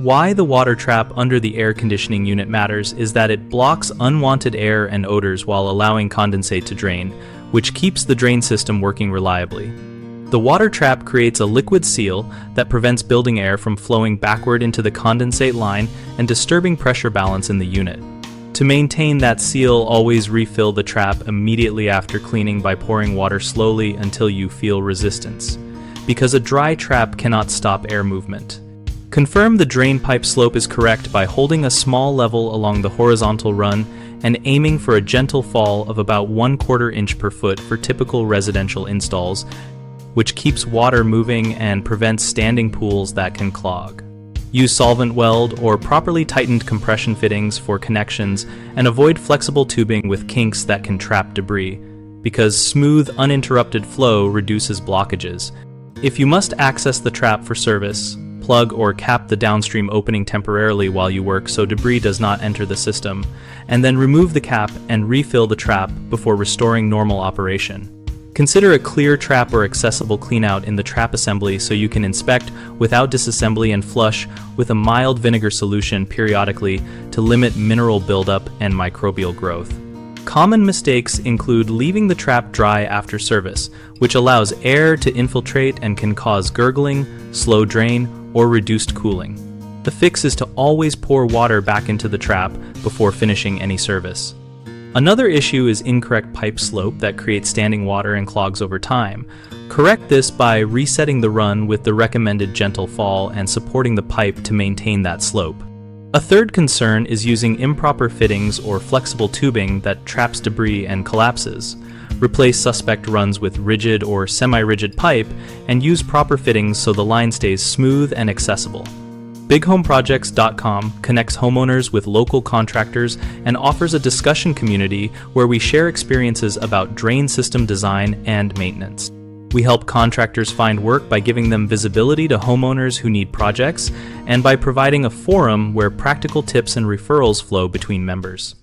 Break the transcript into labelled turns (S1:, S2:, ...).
S1: Why the water trap under the air conditioning unit matters is that it blocks unwanted air and odors while allowing condensate to drain, which keeps the drain system working reliably. The water trap creates a liquid seal that prevents building air from flowing backward into the condensate line and disturbing pressure balance in the unit. To maintain that seal, always refill the trap immediately after cleaning by pouring water slowly until you feel resistance, because a dry trap cannot stop air movement. Confirm the drain pipe slope is correct by holding a small level along the horizontal run and aiming for a gentle fall of about 1/4 inch per foot for typical residential installs, which keeps water moving and prevents standing pools that can clog. Use solvent weld or properly tightened compression fittings for connections and avoid flexible tubing with kinks that can trap debris, because smooth, uninterrupted flow reduces blockages. If you must access the trap for service, plug or cap the downstream opening temporarily while you work so debris does not enter the system, and then remove the cap and refill the trap before restoring normal operation. Consider a clear trap or accessible cleanout in the trap assembly so you can inspect without disassembly and flush with a mild vinegar solution periodically to limit mineral buildup and microbial growth. Common mistakes include leaving the trap dry after service, which allows air to infiltrate and can cause gurgling, slow drain, or reduced cooling. The fix is to always pour water back into the trap before finishing any service. Another issue is incorrect pipe slope that creates standing water and clogs over time. Correct this by resetting the run with the recommended gentle fall and supporting the pipe to maintain that slope. A third concern is using improper fittings or flexible tubing that traps debris and collapses. Replace suspect runs with rigid or semi-rigid pipe and use proper fittings so the line stays smooth and accessible. BigHomeProjects.com connects homeowners with local contractors and offers a discussion community where we share experiences about drain system design and maintenance. We help contractors find work by giving them visibility to homeowners who need projects and by providing a forum where practical tips and referrals flow between members.